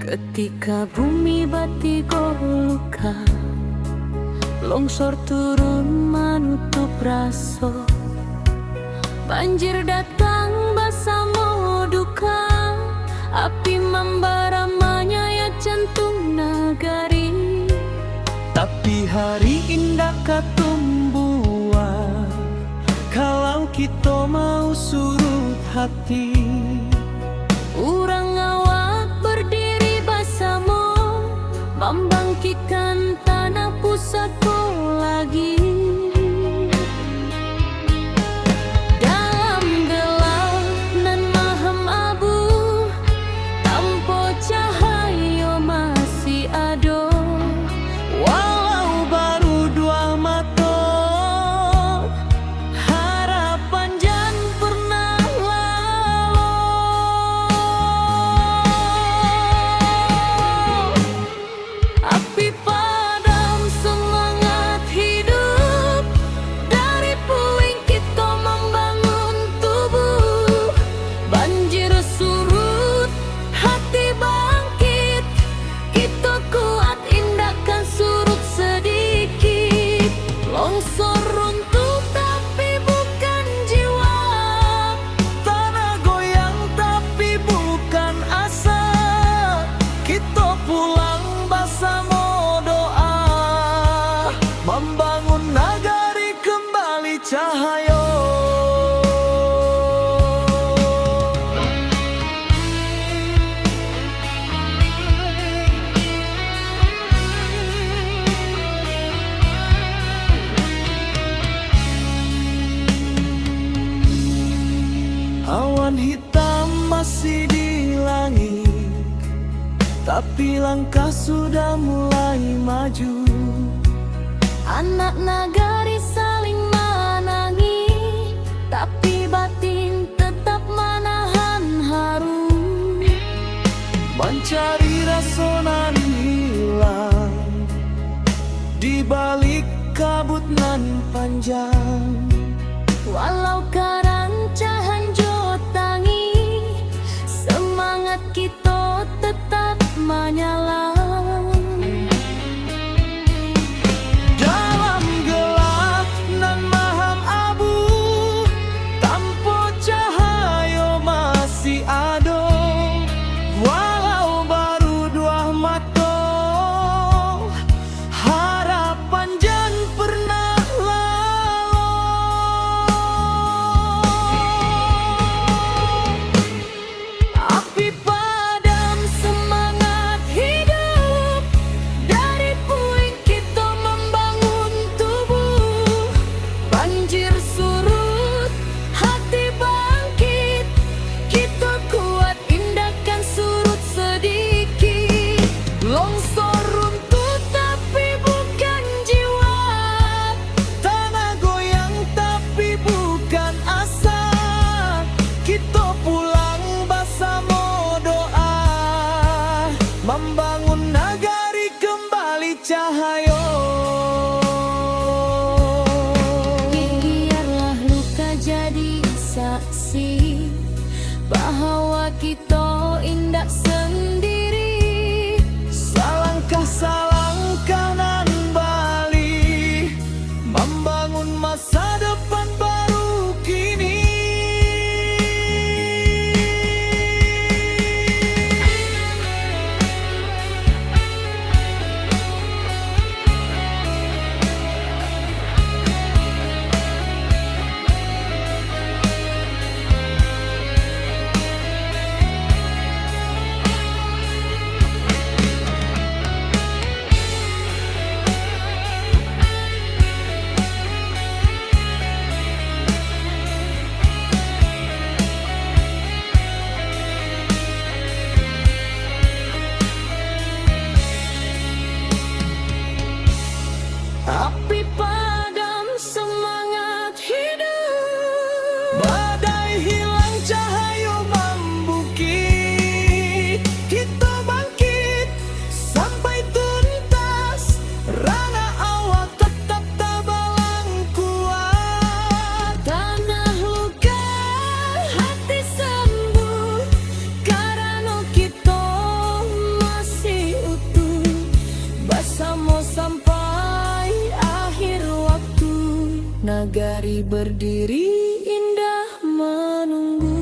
Ketika bumi batigo luka, longsor turun menutup raso, banjir datang basamo duka, api membara menyayat jantung nagari. Tapi hari indah katumbuhan, kalau kita mau surut hati. Urang awak berdiri basamo, membangkitkan tanah pusatku lagi. Dalam gelap nan maham abu, tanpa cahaya masih ada. Walau baru dua mata, harapan jan pernah lalu. Api padam semangat hidup, dari puing kita membangun tubuh. Banjir surut, hati bangkit, kita kuat indahkan surut sedikit. Longsor runtuh tapi bukan jiwa, Tanah goyang tapi bukan asa. Kita pulang bersama doa, membangun nagari kembali cahaya. Awan hitam masih di langit, tapi langkah sudah mulai maju. anak nagari saling menangi, tapi batin tetap menahan haru. Mencari rasa nan hilang di balik kabut nan panjang. Walau karancahan jotangi, semangat kita tetap menyala. Dalam gelap nan maham abu, tanpa cahaya masih ada. Walau baru dua mata, harapan jan pernah lalu. Api padam semangat hidup, dari puing kita membangun tubuh. Banjir surut, hati bangkit, kita kuat indahkan surut sedikit. Longsor runtuh tapi bukan jiwa, tanah goyang tapi bukan asa. Kita pulang bersama doa, membangun nagari kembali cahaya. Biarlah luka jadi saksi bahwa kita indah sendiri. Salangkah salangkah nan bali, membangun masa depan baru kini. nagari berdiri indah menunggu.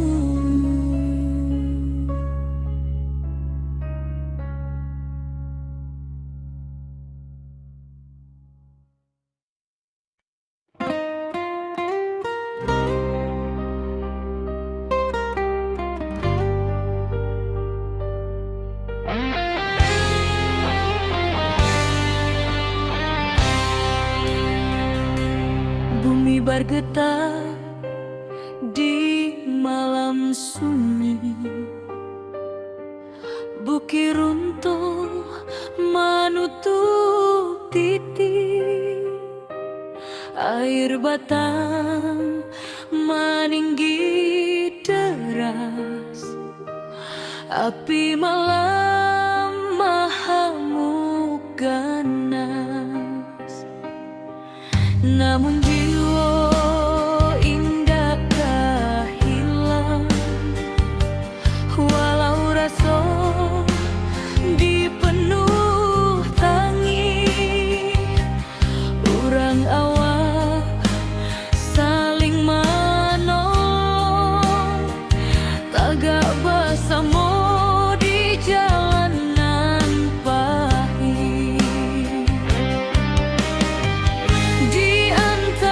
Bumi bergetar di malam sunyi, bukit runtuh menutup titik, air batang meninggi deras, api malam mahamuk ganas. Namun jiwa indah hilang, walau rasa dipenuh tangis, urang awak saling menolong, tagak bersama di jalanan pahit. Di antara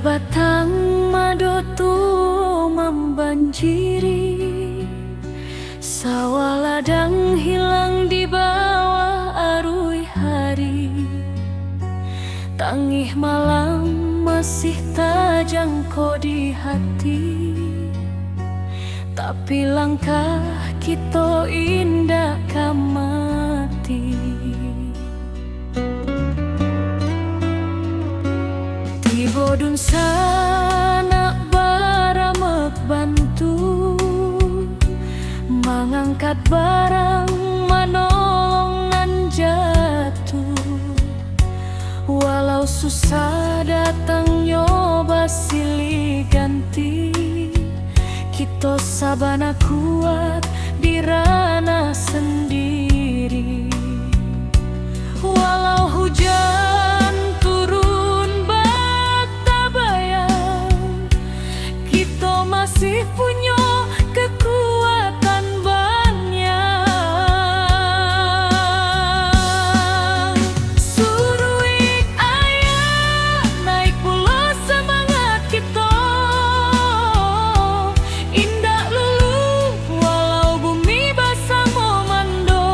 batang madotu membanjiri, sawah ladang hilang di bawah arus hari. Tangih malam masih terjangkau di hati, tapi langkah kita indah kamati. Bodun sana baramek bantu mengangkat barang manolongan jatuh. Walau susah datang nyoba silih ganti, kita sabana kuat di ranah sendiri. Walau hujan masih punya kekuatan banyak. Suruik ayah naik pula semangat kita, indah lulu walau bumi basah memando.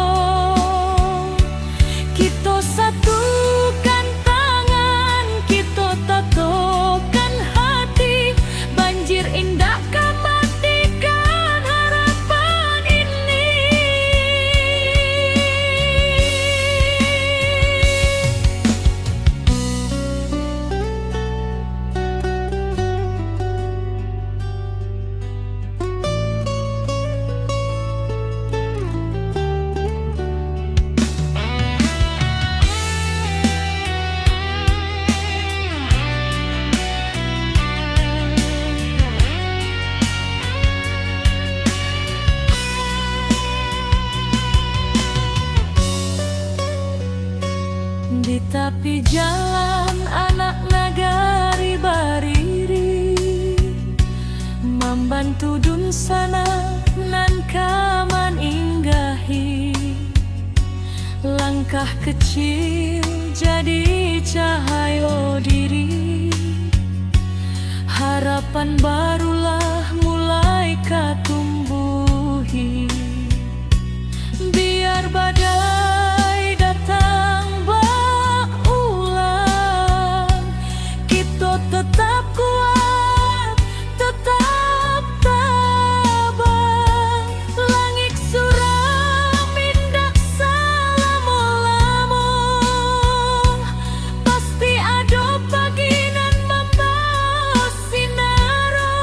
Kita satukan tangan, kita tatokan hati, banjir indah di tepi jalan anak nagari bariri, membantu dun sana nan kaman inggahi. Langkah kecil jadi cahaya diri, harapan barulah mulai katumbuhi. Biar badai datang tetap kuat, tetap tabah. Langit suram indak salamo-lamo, pasti ada pagi nan membawa sinaro.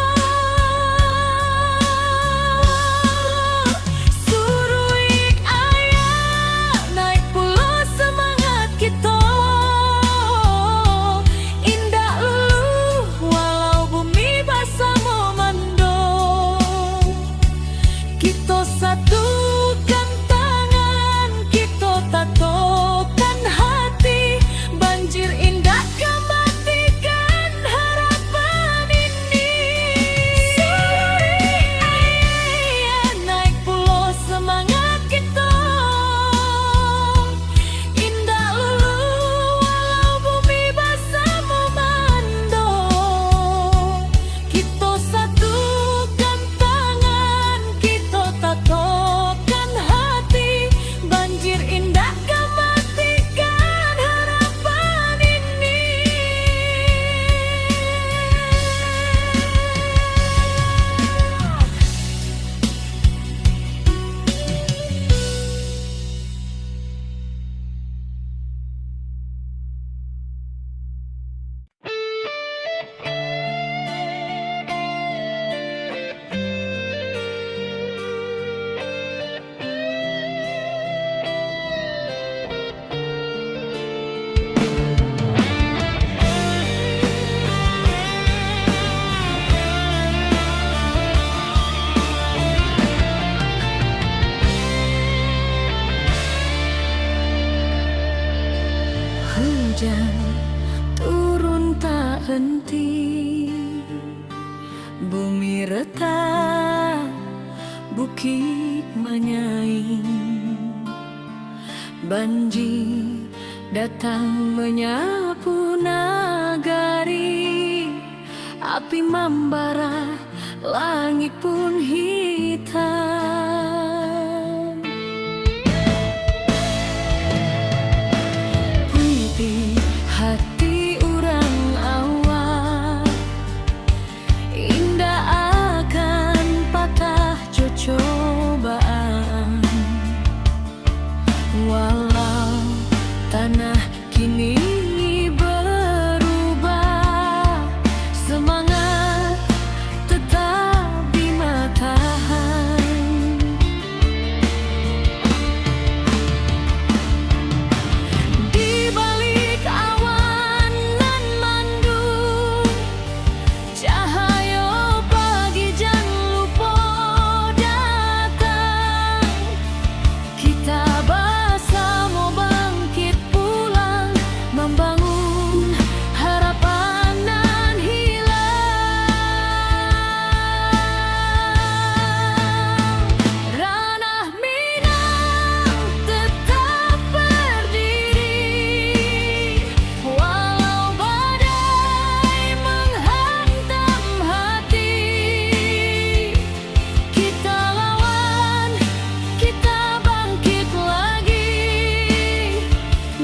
Suruik ayah naik pula semangat kita, satukan tangan, kita tatokan hati, banjir indah kematikan harapan ini. Suruik ayah naik pulau semangat kita, indah lulu walau bumi basah memando. Kita satukan tangan, kita tatokan hati, banjir indah kematikan harapan ini. Hujan turun tak henti, bumi retak, bukit menyaing. Banjir datang menyapu nagari, api membara, langit pun hitam. Puiti hati orang awak, indah akan patah cobaan. Walau tanah kini berubah, semangat tetap di matahan. Di balik awan nan mendung, cahaya pagi jangan lupa datang. Kita bersama bangkit pulang, membangun harapan nan hilang. Ranah Minang tetap berdiri, walau badai menghantam hati. Kita lawan, kita bangkit lagi,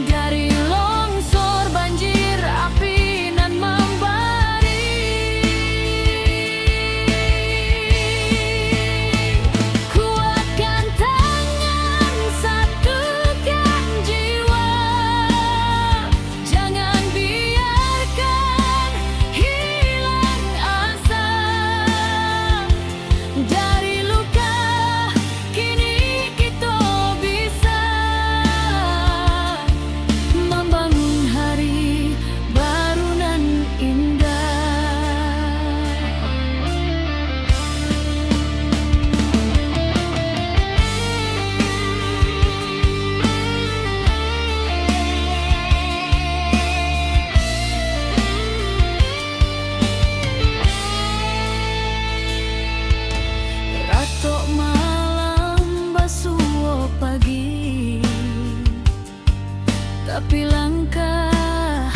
dari longsor banjir api nan membari. Kuatkan tangan, satukan jiwa, jangan biarkan hilang asa. Dari luka kini kita bisa membangun hari baru nan indah. Ratok malam basuh pagi, tapi langkah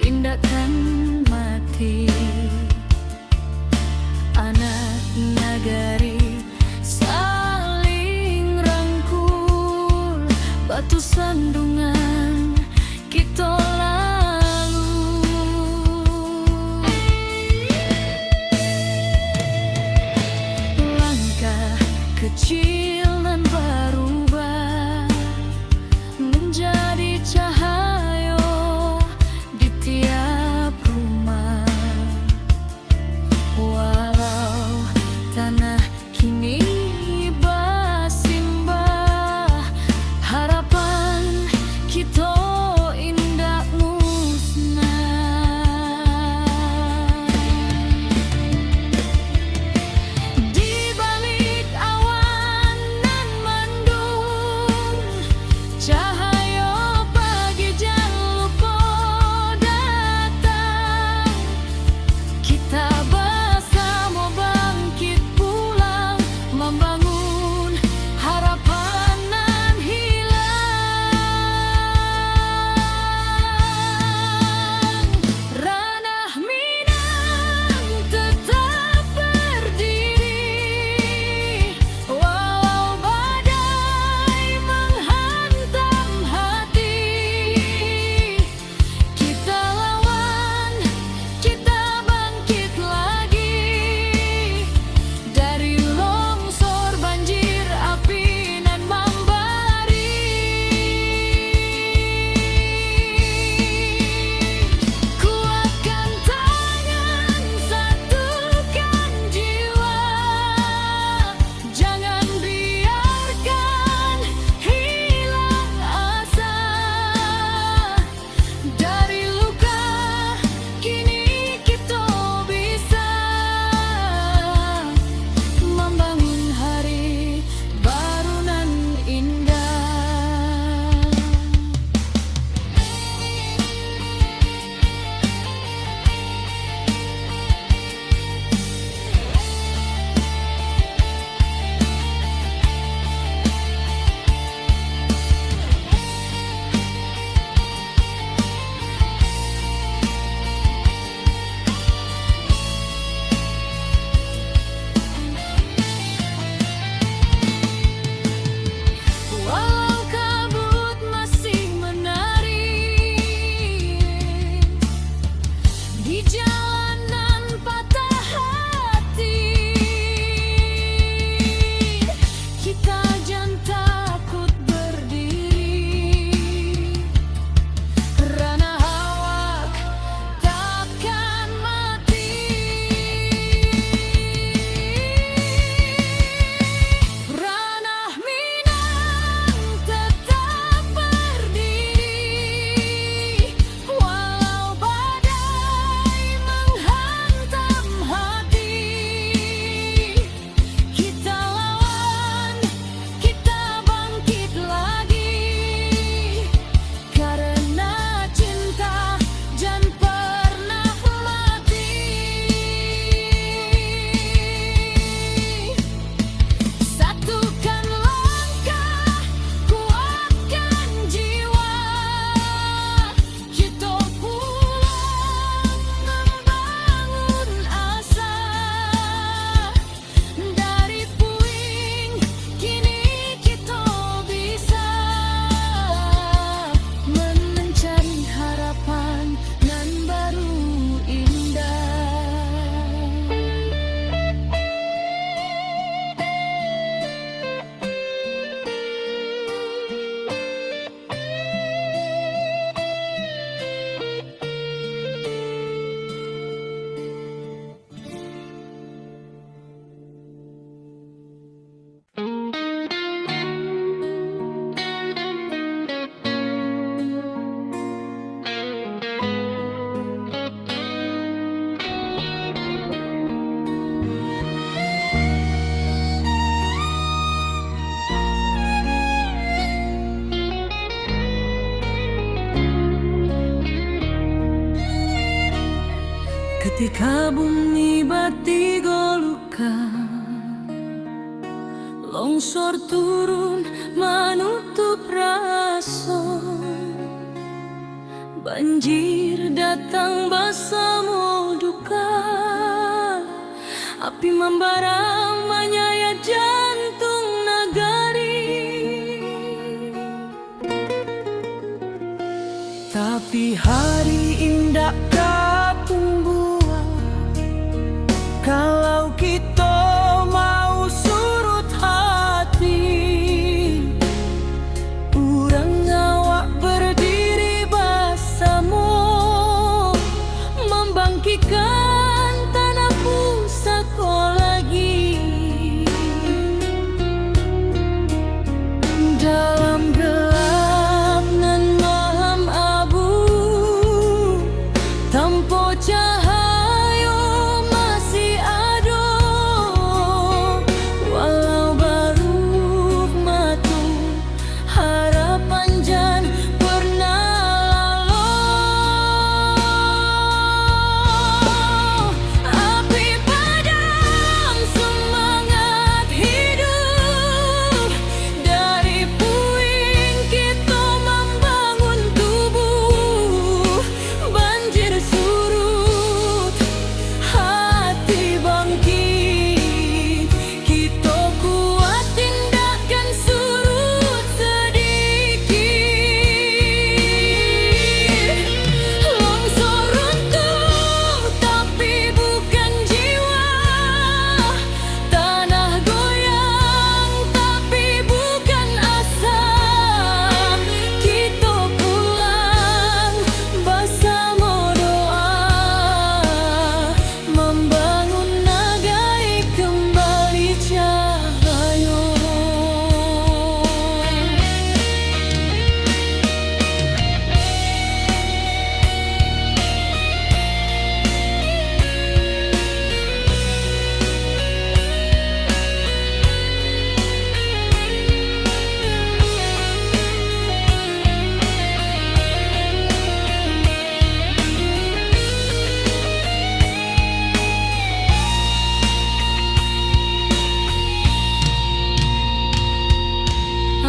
indahkan mati. Anak nagari saling rangkul, batu sandungan kita lalu. Langkah kecil nan berubah menjadi cahaya di tiap rumah. Walau tanah kini bersimbah, harapan kita Ketika bumi bati golukan, longsor turun menutup rasa, banjir datang bersama duka, api membara menyayat jantung nagari. Tapi hari indah kapung buah, kalau kita mau surut hati, urang awak berdiri bersama, membangkitkan tanah pusaka lagi. Dalam gelap nan malam abu, tanpa cahaya masih ada, walau baru matu harapan jan pernah lalu. Api padam semangat hidup, dari puing kita membangun tubuh. Banjir surut, hati bangkit, kita kuat tindakan surut sedikit. Longsor runtuh tapi bukan jiwa, tanah goyang tapi bukan asa. Kita pulang bersama doa, membangun nagai kembali cahaya.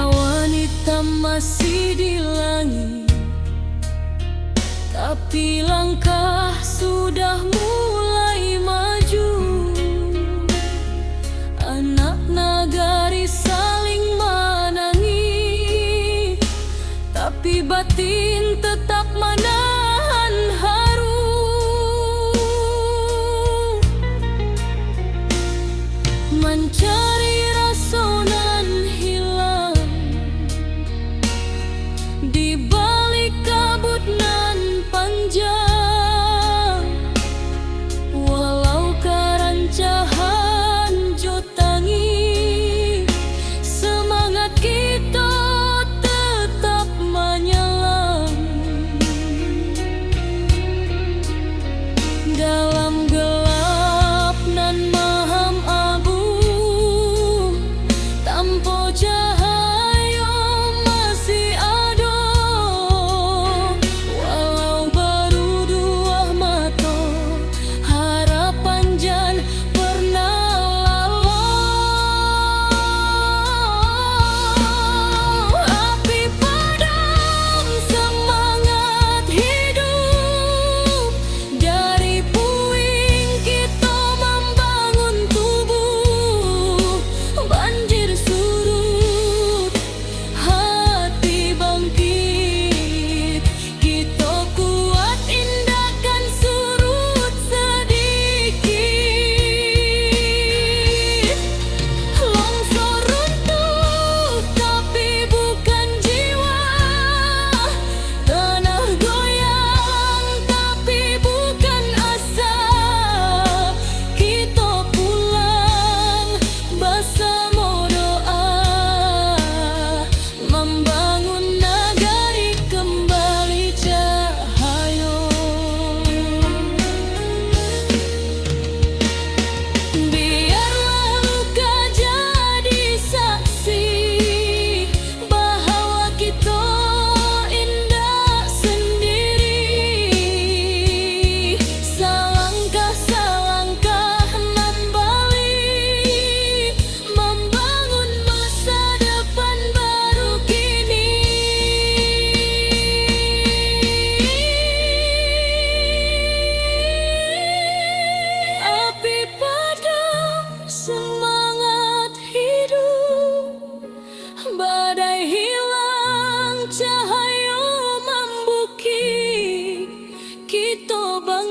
Awan hitam masih di langit, tapi langkah sudah mulai maju. Anak nagari saling menangis, tapi batin tetap menahan haru. Mencari rasa nan hilang di balik kabut nan panjang, walau kerancahan jotangi, semangat kita tetap menyelam.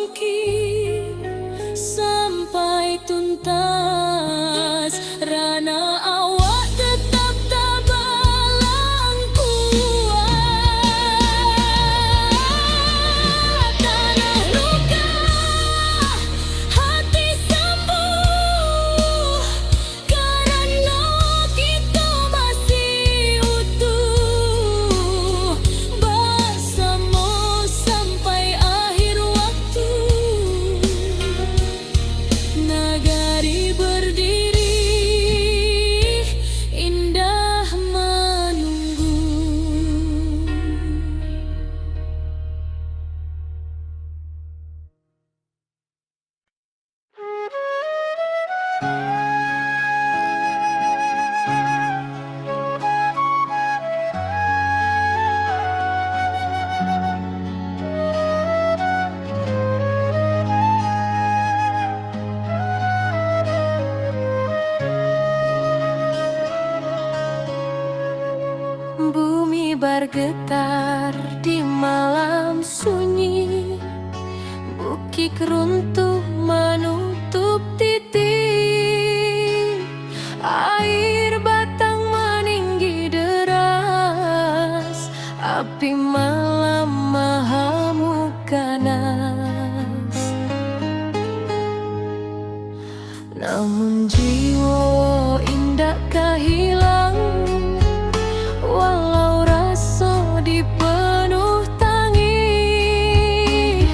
bangkit sampai tuntas. Rana awak tetap tabalang kuat. Tanah luka, hati sembuh, karena kita masih utuh bersama sampai akhir waktu. Nagari berdiri indah menunggu. Bumi bergetar di malam sunyi, bukit runtuh menutup titik, air batang meninggi deras, api malam mengamuk ganas. Namun jiwa indah kehilang, walau rasa dipenuh tangi.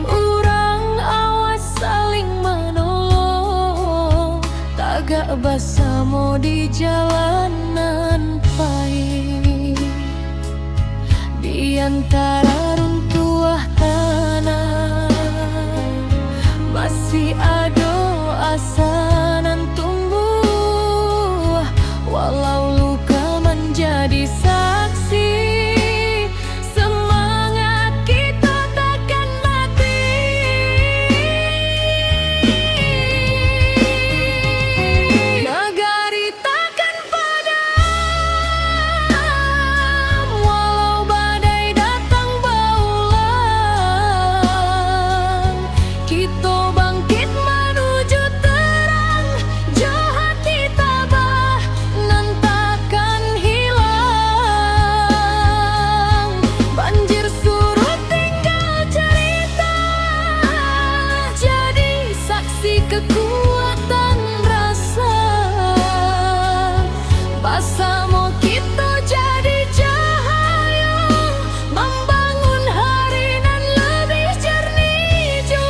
Urang awas saling menolong, tagak bersama di jalanan pahit. Di antara runtuhan tanah masih ada asa nan tumbuh, walau luka menjadi saksi. Semangat kita takkan mati. Nagari takkan padam, walau badai datang berulang. Kita bangkit menuju terang, jauh hati tabah nan takkan hilang. Banjir surut tinggal cerita, jadi saksi kekuatan rasa. Bersama kita jadi cahaya, membangun hari nan lebih jernih jua.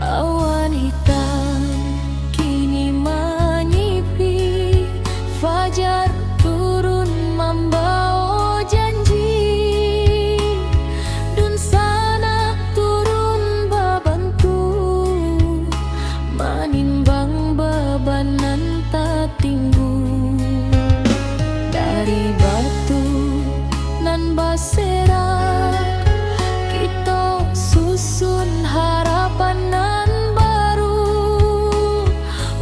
Awan hitam kini menyipi, fajar turun membawa janji. Dun sana turun bebantu, menimbang beban nan tak tinggu. Dari batu nan bersera, kita susun harapan nan baru.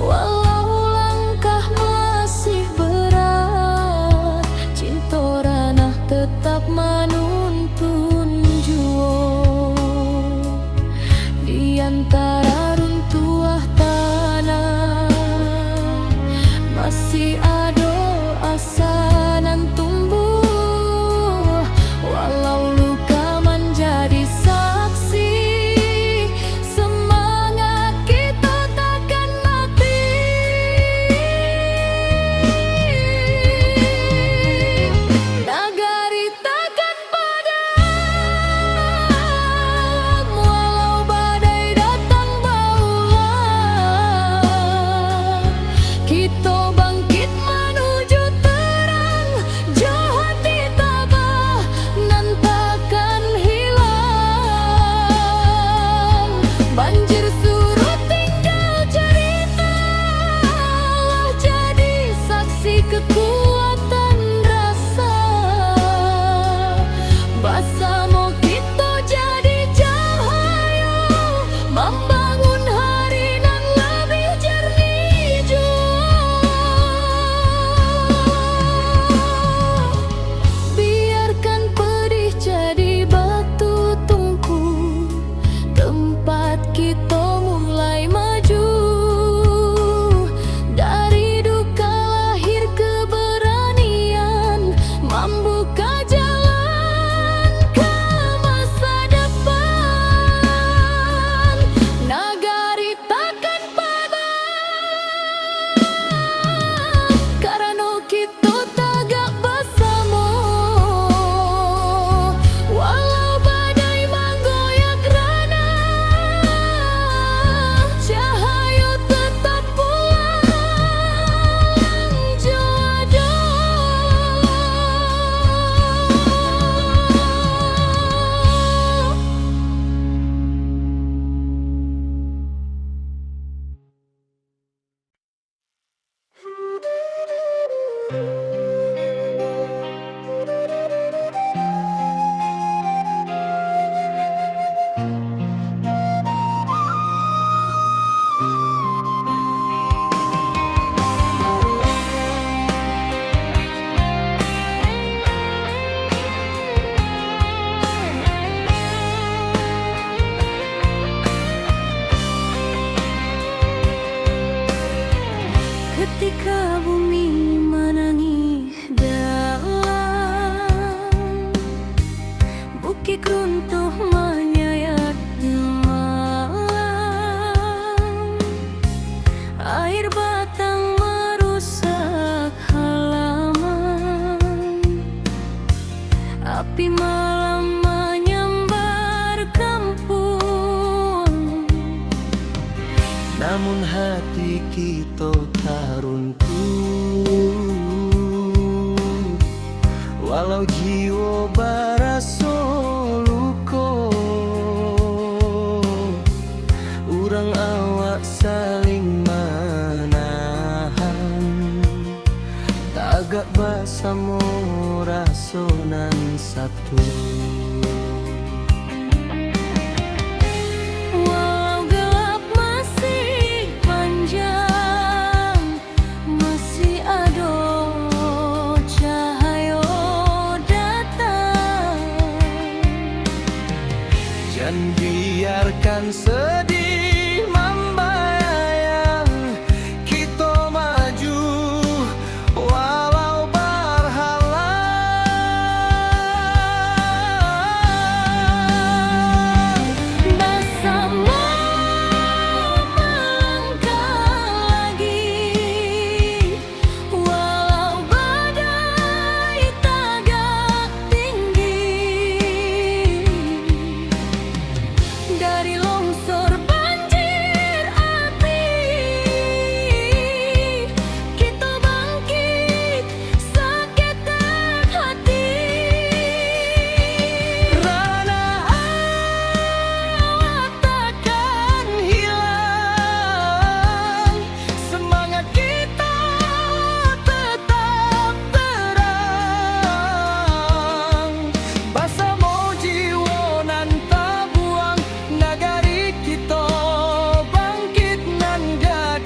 Walau langkah masih berat, cinta ranah tetap menuntun jua. Di antara runtuhan tanah masih ada asa nan tumbuh, walau luka menjadi saksi. Semangat kita takkan mati. Nagari takkan padam, walau badai datang berulang. Kita bangkit Ketika bumi menangis dalam, bukit runtuh menyayat malam, air batang merusak halaman, api malam menyambar kampung. Namun hati kita tak runtuh, walau jiwa barasa luka. Urang awak saling menahan, tagak basamo rasonan satu. Dan biarkan sedih membayang, kita maju walau berhalang. Bersama melangkah lagi, walau badai tagak tinggi. Dari longsor banjir api, kita bangkit seketek hati. Rana awak takkan hilang, semangat kita tetap terang. Basamo jiwa nan tabuang, nagari kita bangkit nan gadang.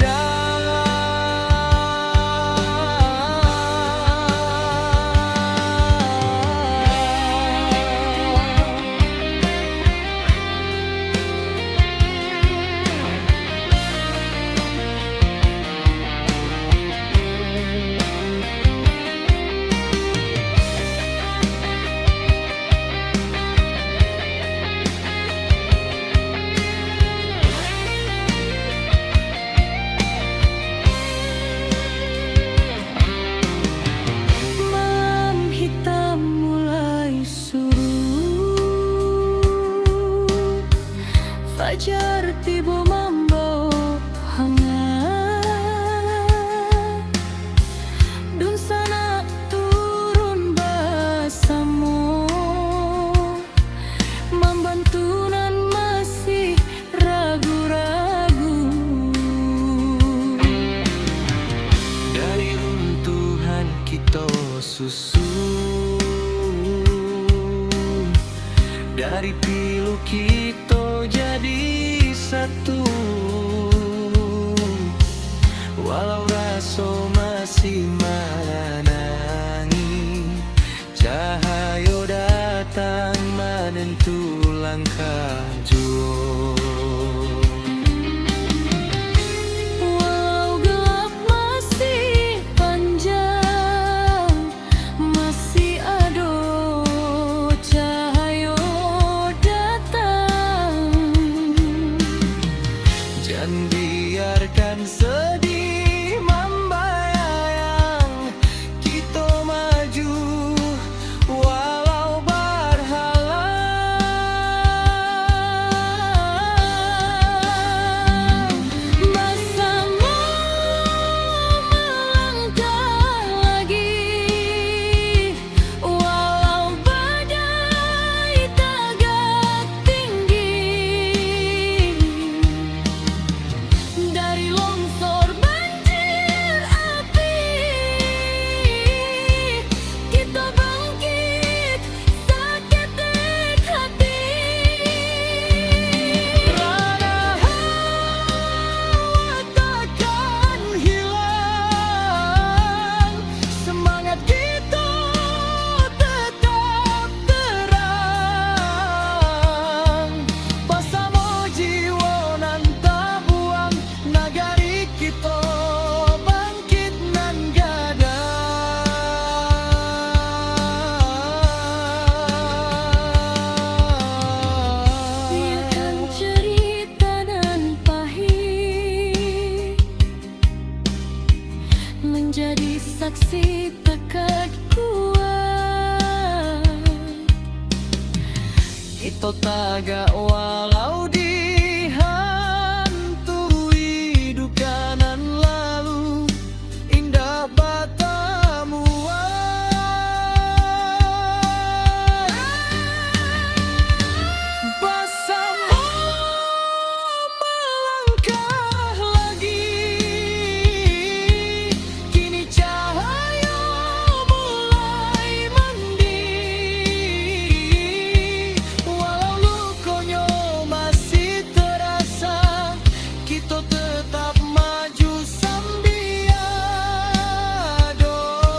Malam hitam mulai surut, fajar tiba membawa hangat. Dun sana turun basamo, membantu nan masih ragu-ragu. Dari runtuhan kita susun, dari pilu kita jadi satu. Walau rasa masih menangi, cahaya datang menentu langkah jua. Walau gelap masih panjang, masih ada cahaya datang. Jangan biarkan sedih membayang, tagak walau dihantui duka nan lalu indah batamuan bersama melangkah lagi kini cahaya mulai mendiri walau lukonya masih terasa kita tetap maju sambil doa.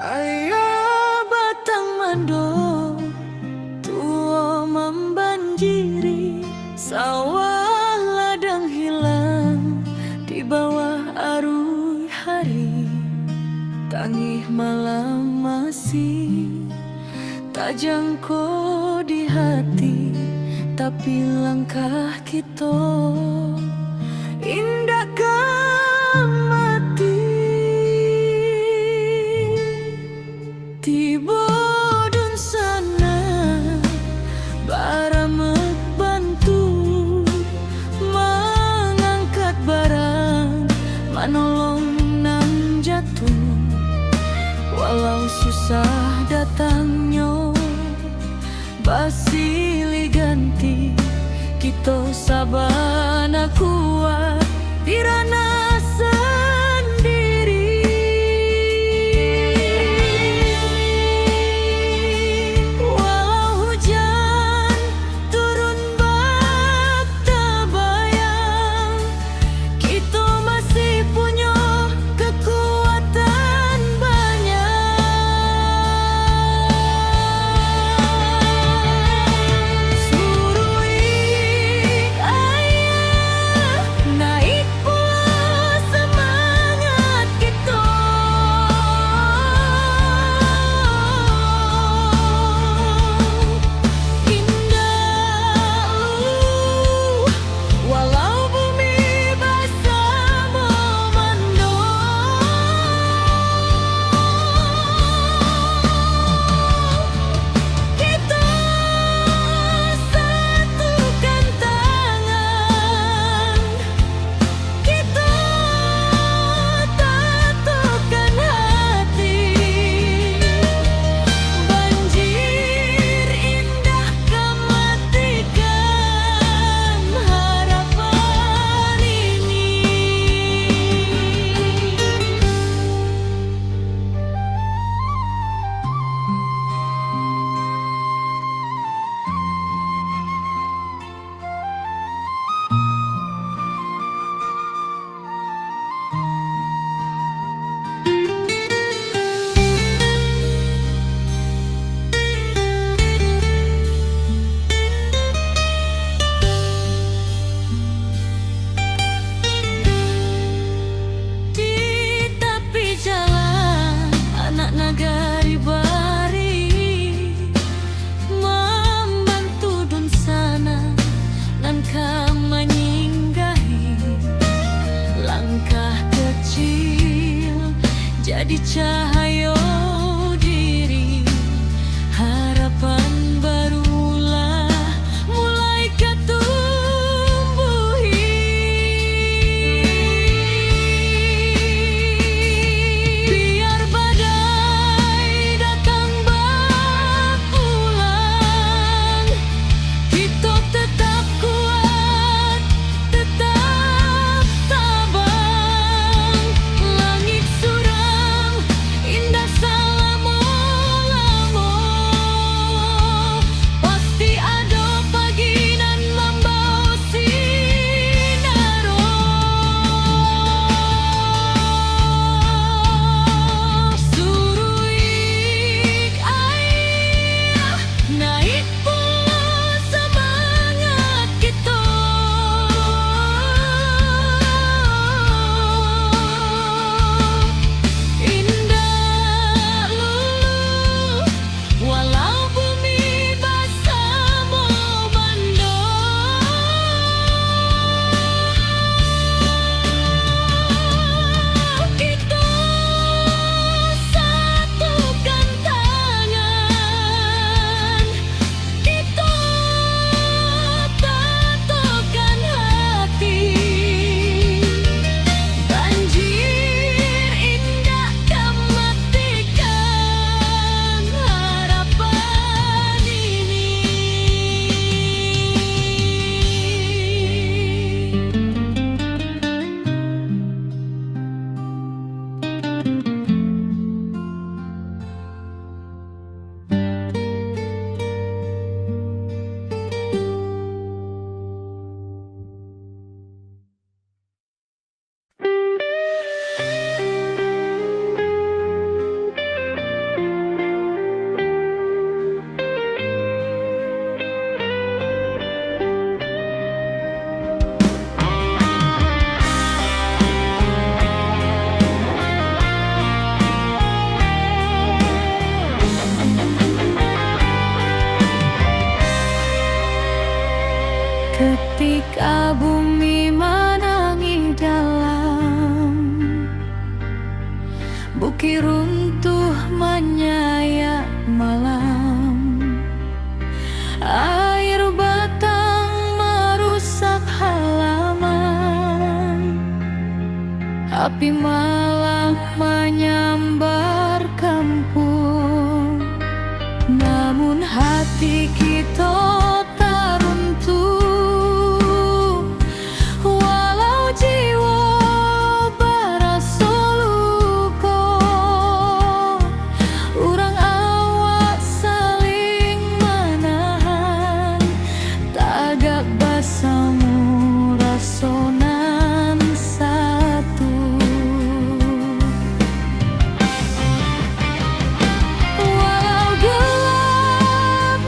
Ayah batang mando tua membanjiri sawah ladang hilang di bawah arus hari tangih malam masih tak jangkau di hati tapi langkah kita indahkan mati tiba dun sana baramek bantu mengangkat barang manolong nan jatuh walau susah datangnya basili ganti kita sabana kuat dirana sendiri walau hujan turun bak tabayang kita masih punya kekuatan banyak surui ayah naik pula semangat kita indah walau bumi basah memandung kita satukan tangan kita tatukan hati banjir indah kematikan harapan ini. Di tepi jalan anak nagari bari membantu dun sana nan menyinggahi langkah kecil jadi cahaya diri harapan barulah mulai ketumbuhi biar badai datang berulang kita tetap kuat tetap tabang langit suram api malam menyambar kampung. Namun hati kita tak runtuh, walau jiwa berasa luka. Urang awak saling menahan, tagak basamu rasonan satu. Walau gelap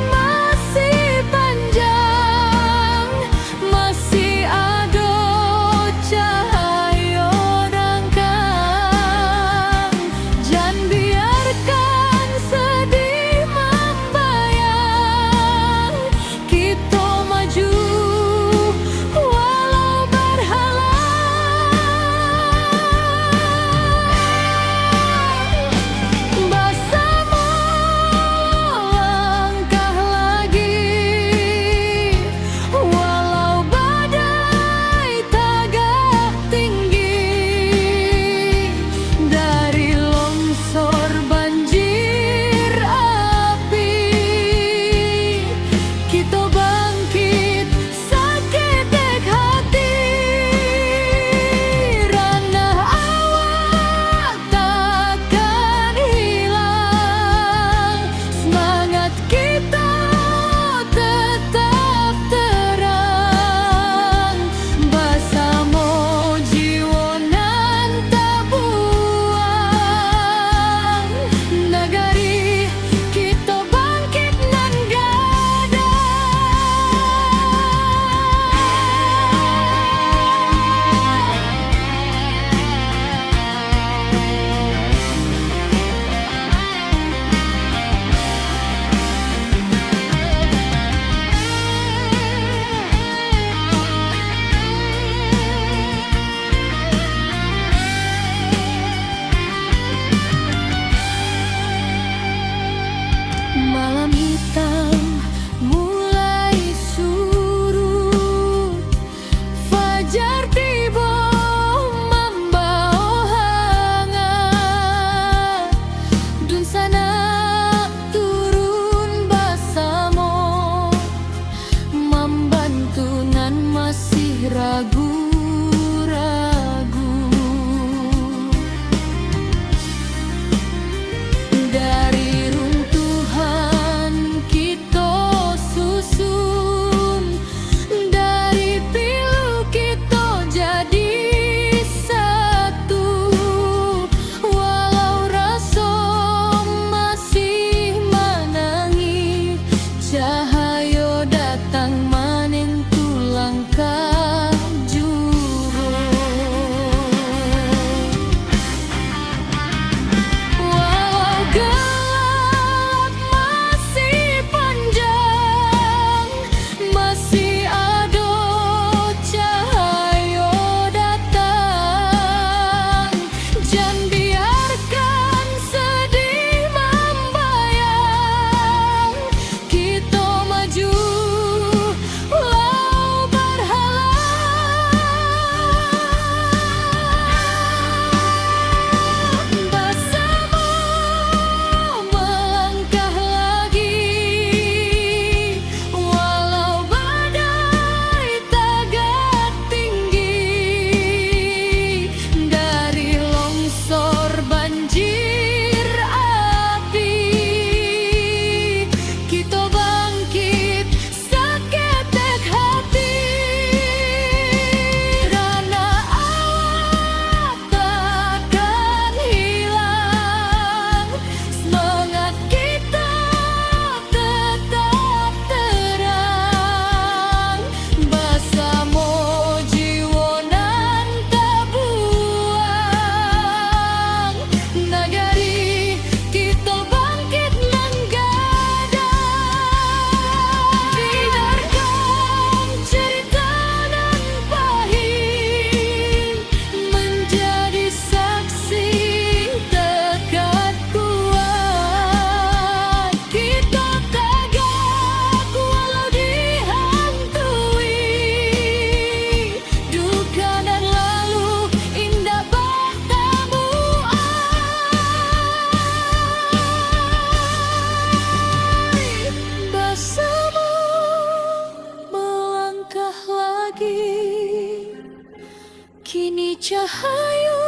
Kini cahayu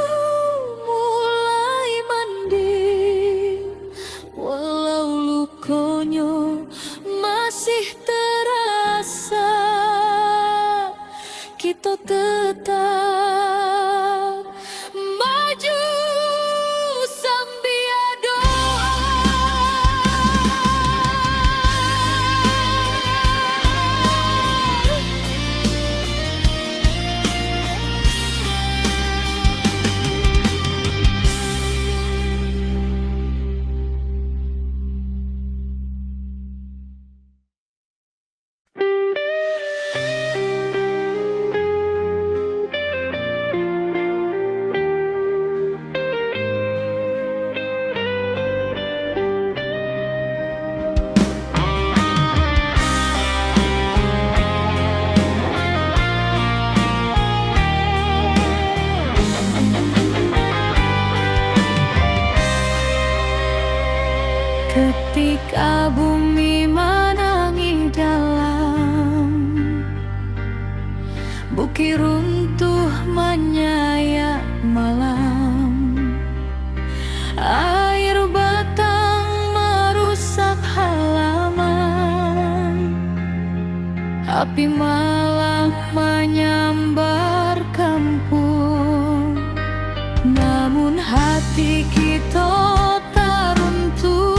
mulai mandi, walau lukonyo masih terasa, kita tetap maju sambil doa. Ketika bumi menangis dalam, bukit runtuh menyayat malam, air batang merusak halaman, api malam menyambar kampung. Namun hati kita tak runtuh,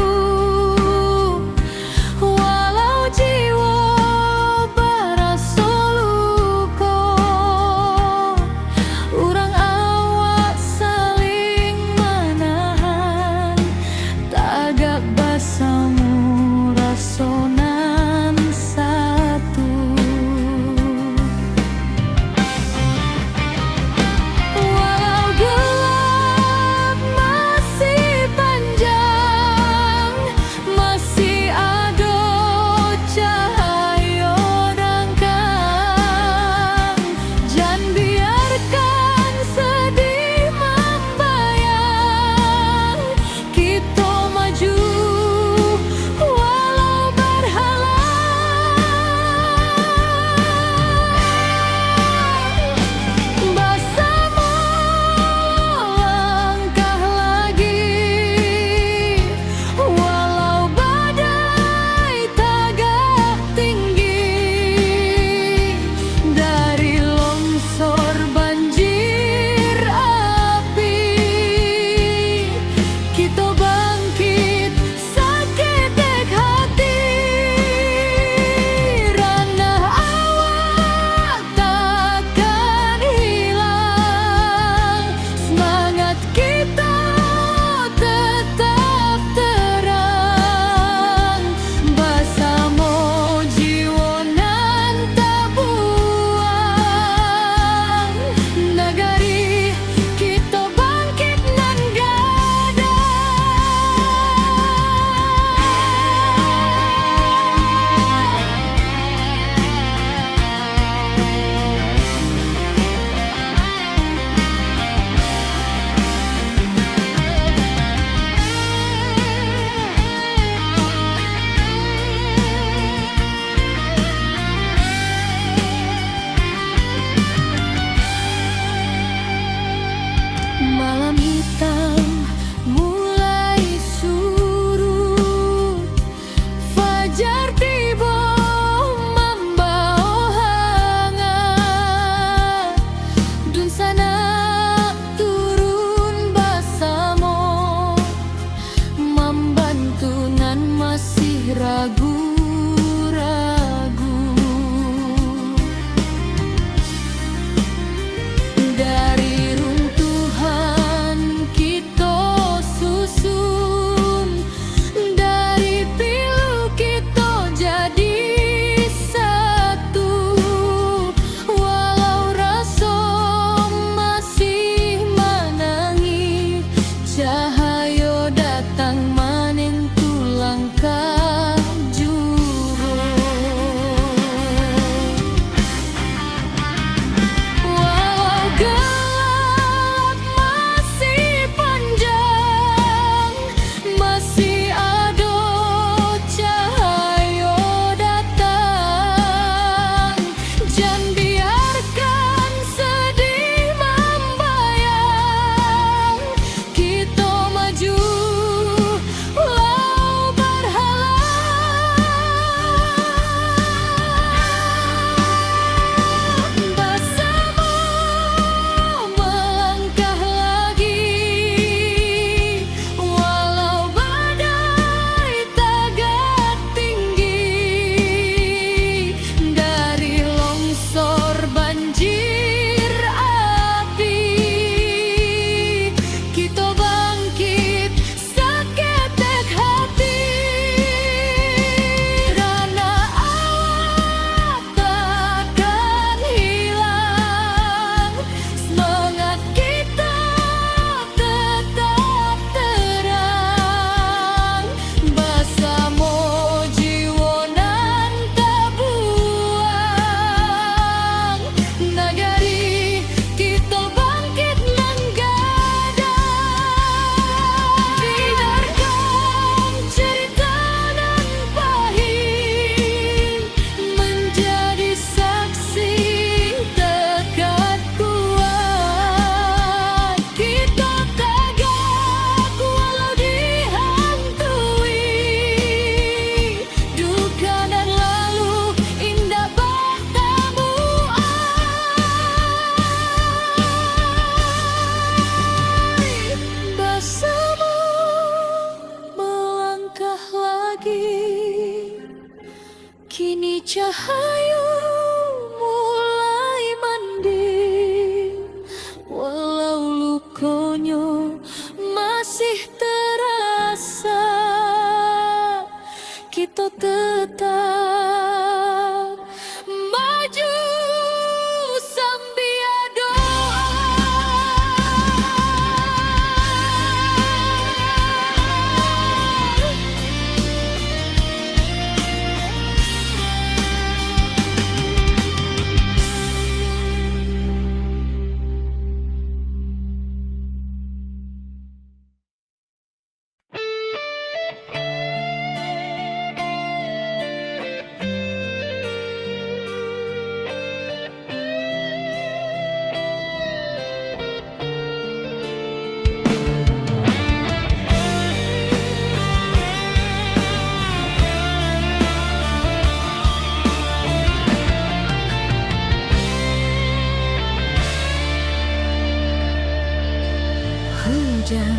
hujan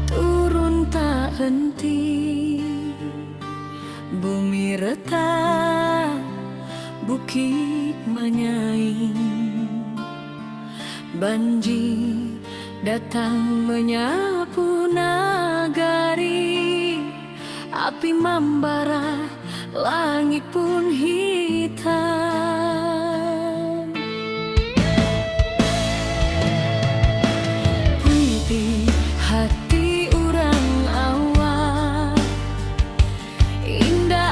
turun tak henti, bumi retak, bukit menyaing, banjir datang menyapu nagari, api membara, langit pun hitam. Putih hati orang awak, indah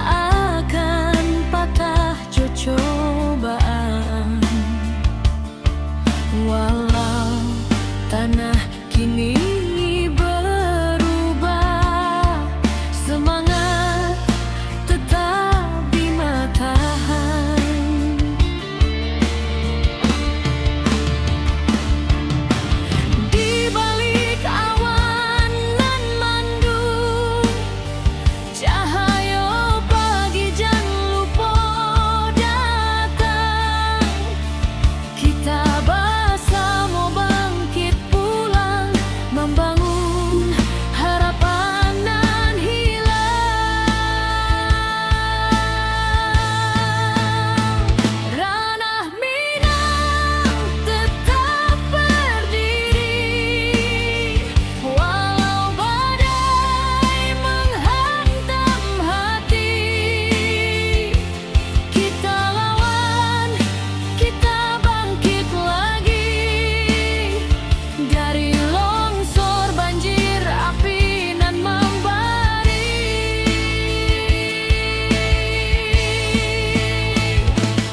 akan patah cobaan. Walau tanah kini berubah, semangat tetap di matahan. Di balik awan nan mendung, cahaya pagi jangan lupa datang. Kita bersama bangkit pulang, membangun harapan nan hilang. Ranah Minang tetap berdiri, walau badai menghantam hati. Kita lawan, kita bangkit lagi, dari longsor banjir api nan membari.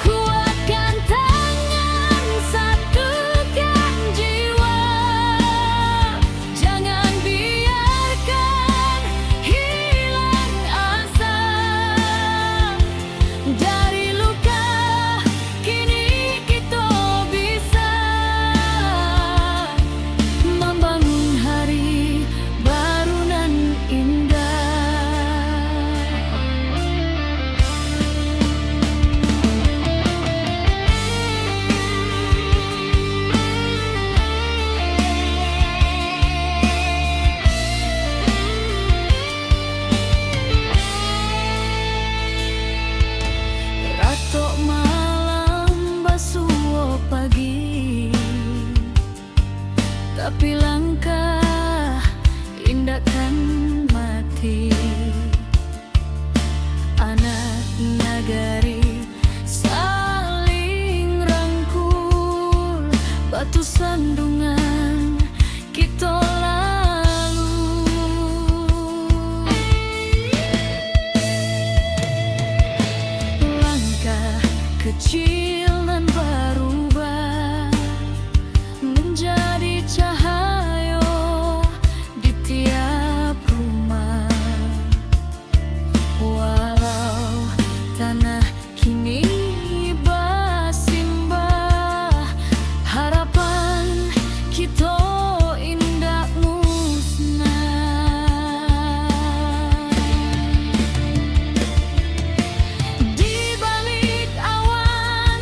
Kuatkan tangan, satukan jiwa, jangan biarkan hilang asa. Dari luka kini kita bisa membangun hari baru nan indah. Ratok malam basuh pagi, tapi langkah indahkan mati. Anak nagari saling rangkul, batu sandungan kita lalu. Langkah kecil nan berubah menjadi cahaya di tiap rumah. Walau tanah kini bersimbah, harapan kita indah musnah. Di balik awan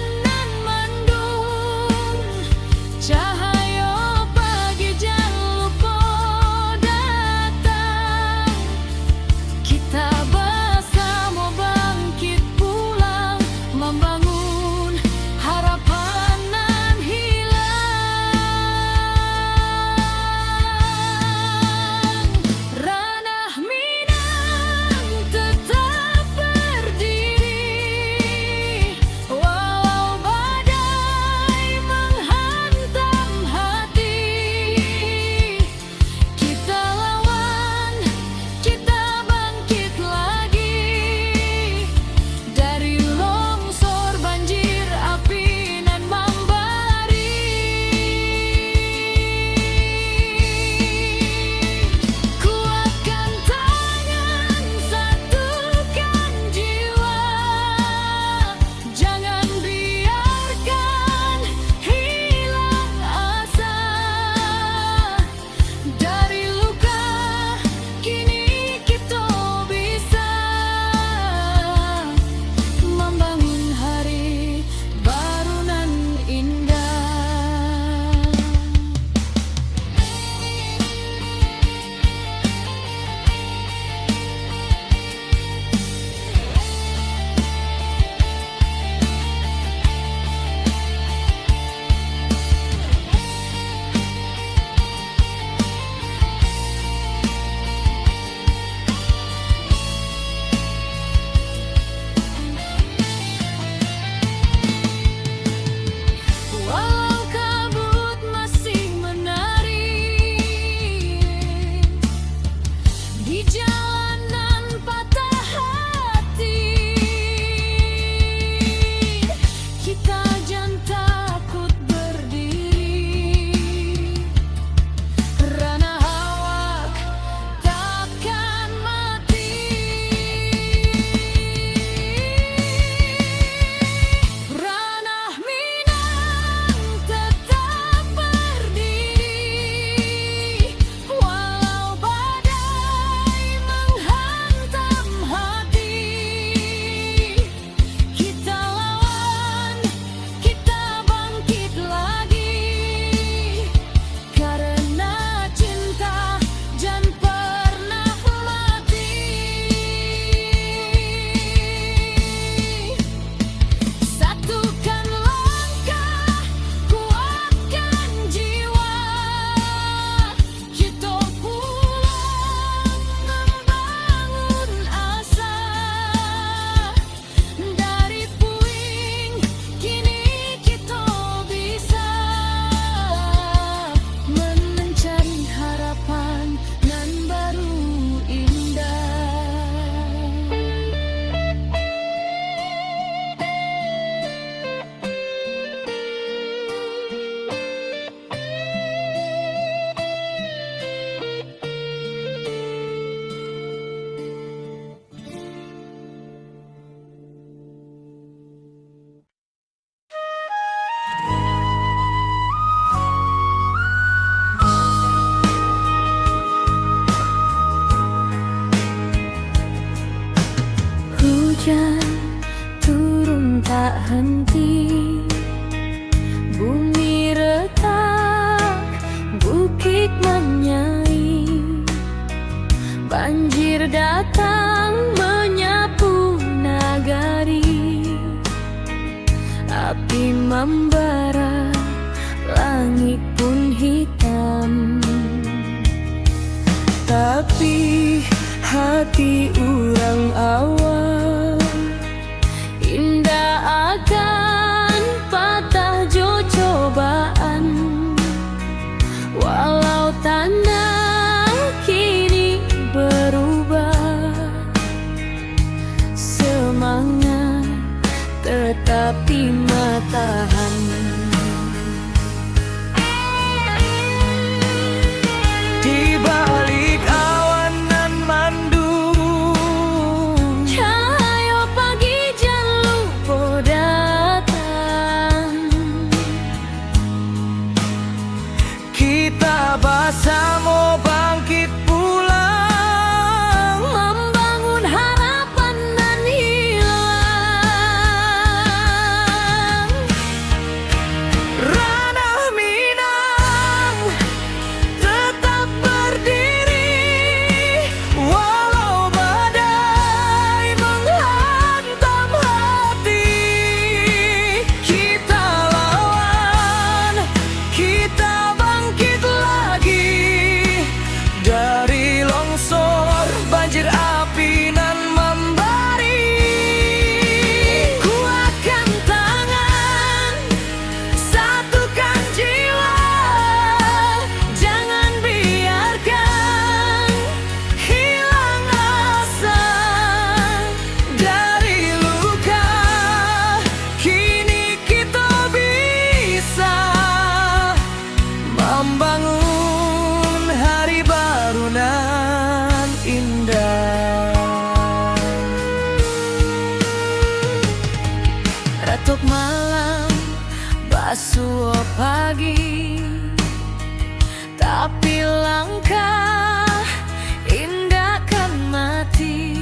banjir datang menyapu nagari, api membara, langit pun hitam. Tapi hati orang awal indah akan patah jo cobaan, walau tanah kini berubah. Semangat tetap di matahan. Di balik awan nan mandung, Cahaya pagi jan lupa datang. kita bersama bangkit pulang, Membangun harapan nan hilang. ranah Minang tetap berdiri, walau badai menghantam hati. Kita lawan, kita bangkit lagi dari longsor, banjir api nan membari. Kuatkan tangan, satukan jiwa, jangan biarkan hilang asa. Dari luka kini kita bisa membangun hari baru nan indah. Ratuk malam, basuh pagi, tapi langkah indah kan mati.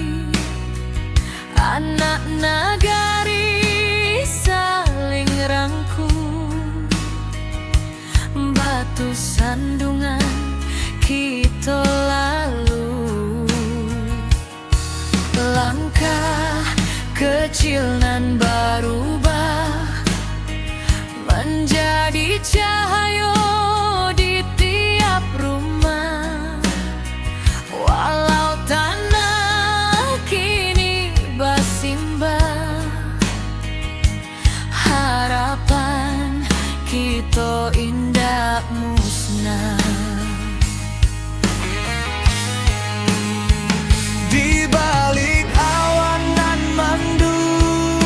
Anak nagari saling rangkul, batu sandungan kita lalu. Langkah kecil nan berubah menjadi cahaya di tiap rumah, walau tanah kini bersimbah. Harapan kita indah musnah. Di balik awan nan mandung,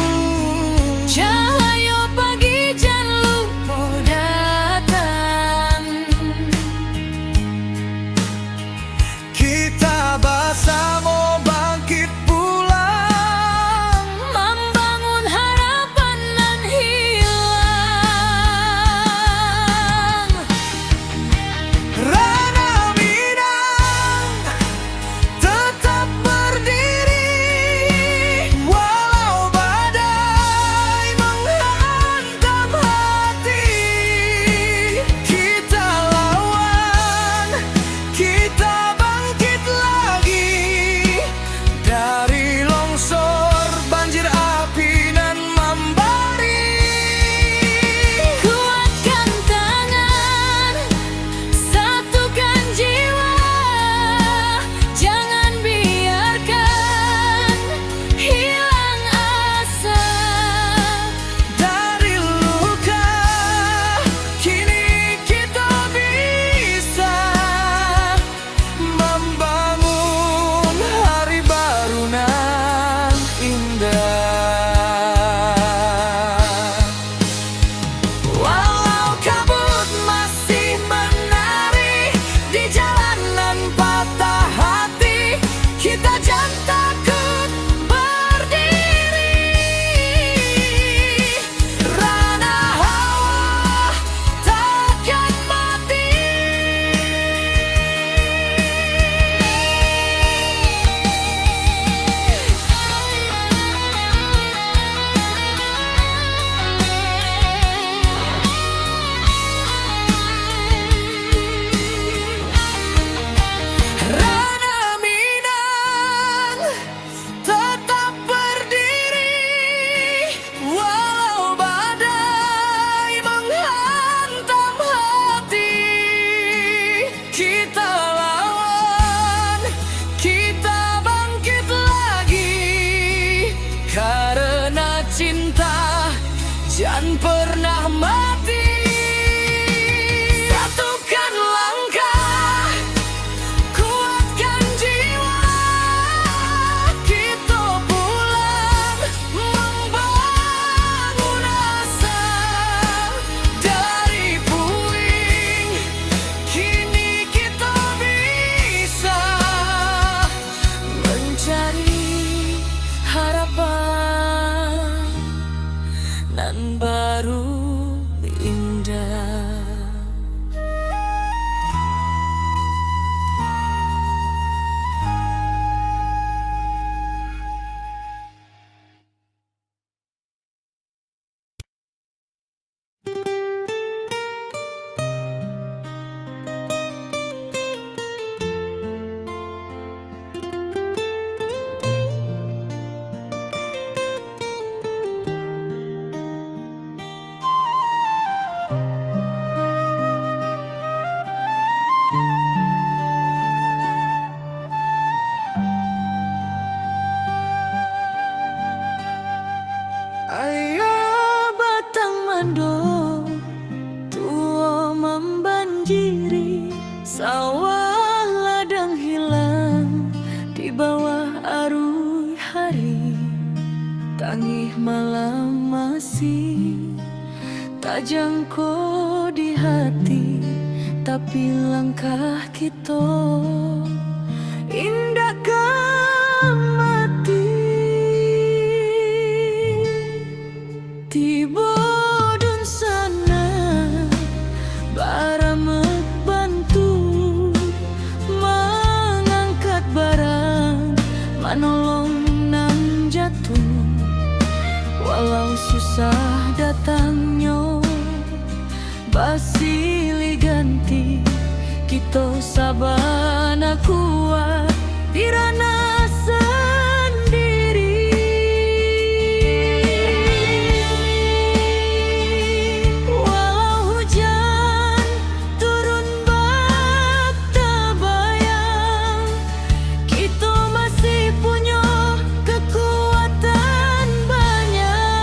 tak jangkau di hati, tapi langkah kita indah mati. Tiba dun sana baramek bantu mengangkat barang, manolong nang jatuh. Walau susah datangnya basili ganti, kita sabana kuat dirana sendiri. Walau hujan turun bak tabayang, kita masih punya kekuatan banyak.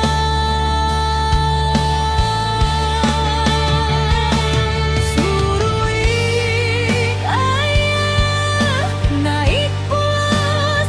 Surui ayah naik pula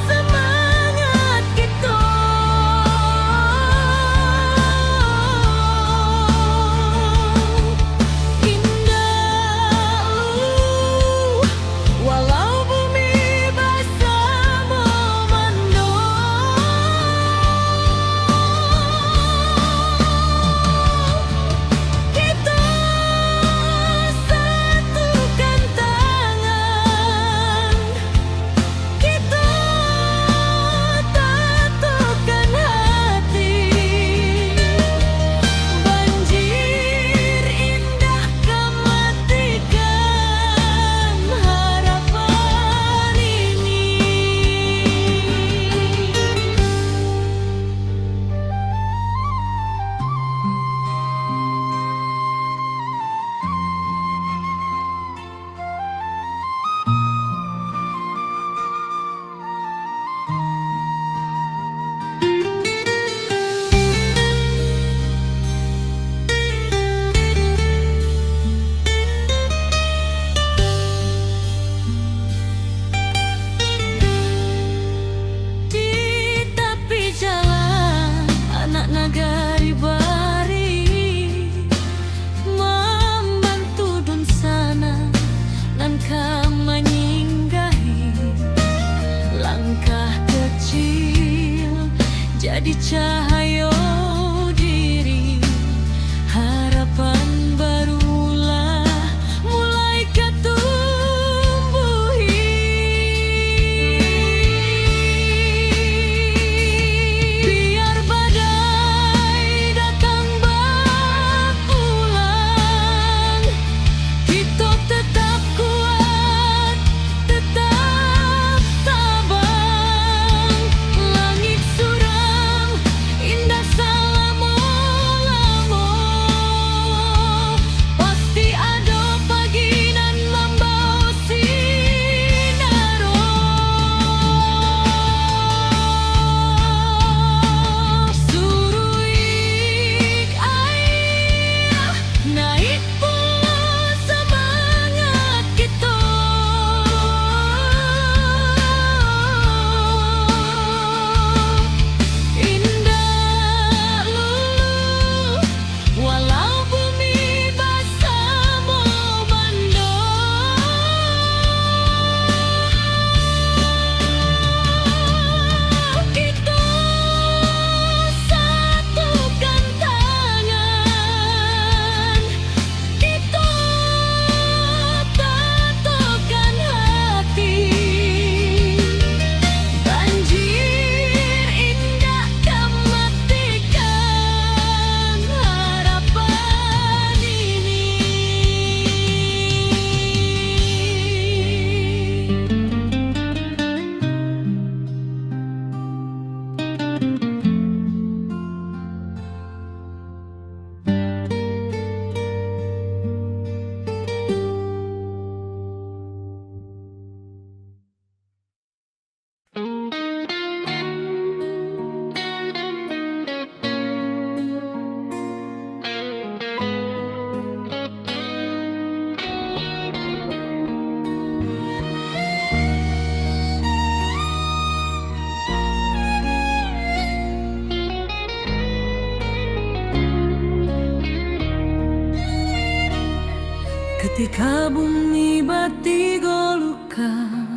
Ketika bumi bati golukan,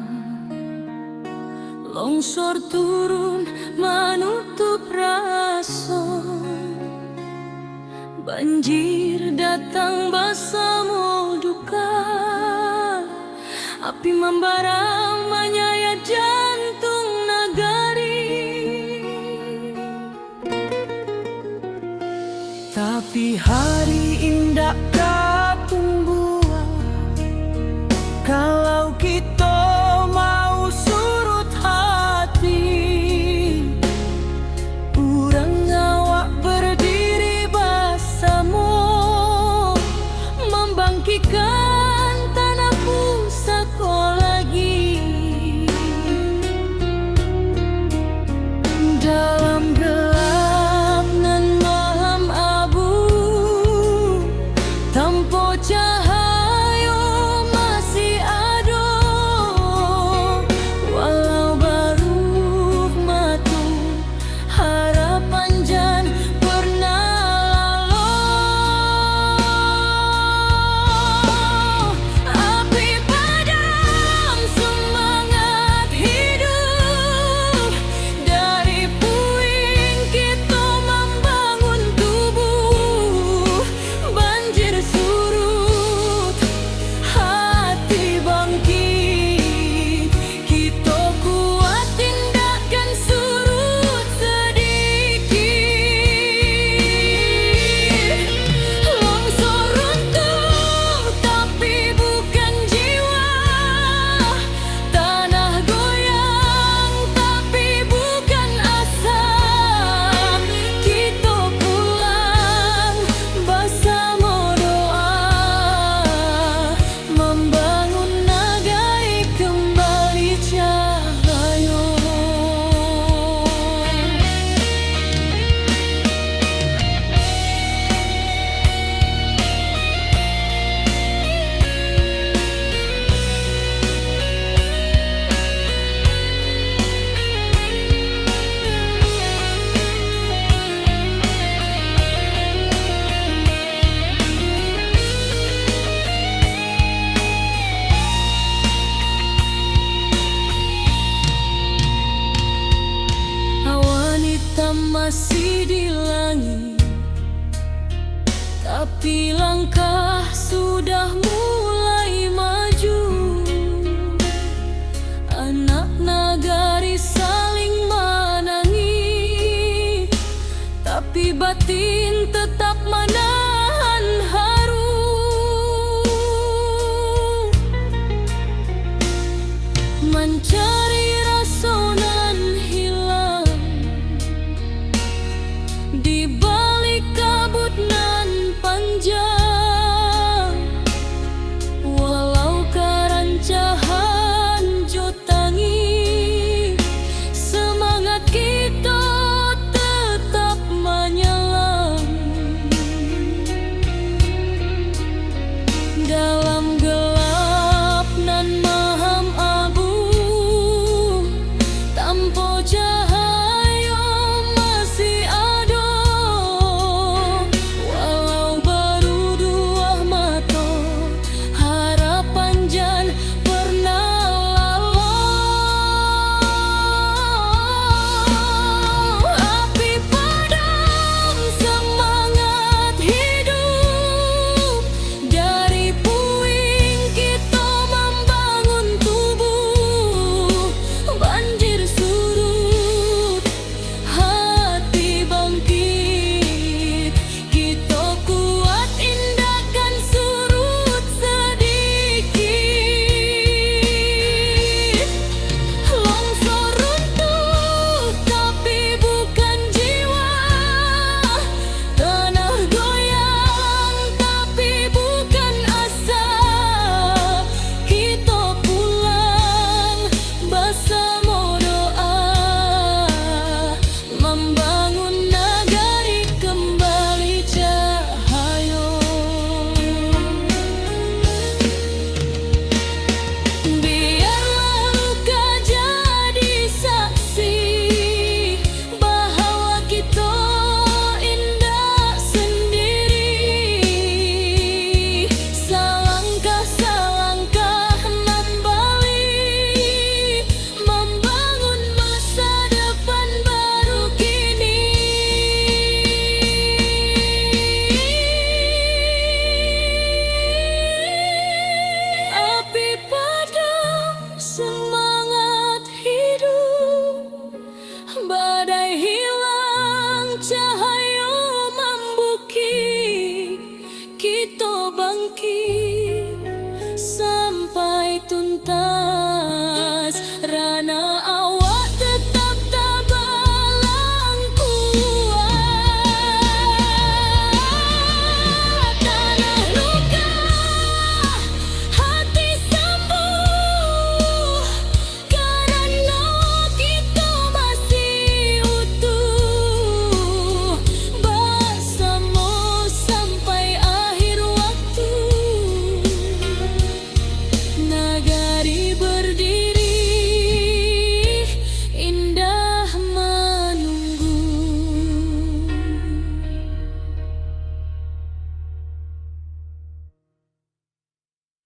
longsor turun menutup rason, banjir datang bersama duka, api membara menyayat jantung nagari. Tapi hari indah kapung buah, kalau kita mau surut hati, urang ngawak berdiri bersama, membangkitkan tanah pusaka lagi. Dalam gelap nan malam abu, tanpa cahaya masih ada, walau baru matu harapan jan pernah lalu. Api padam semangat hidup, dari puing kita membangun tubuh. Banjir surut, hati bangkit, kita kuat tindakan surut sedikit. Longsor runtuh tapi bukan jiwa, tanah goyang tapi bukan asa. Kita pulang bersama doa, membangun nagai kembali cahaya. Awan hitam masih di langit, tapi langkah sudah mulai maju. Anak nagari saling menangis, tapi batin tetap menahan haru. Mencari rasa nan hilang di balik kabut nan panjang. bintang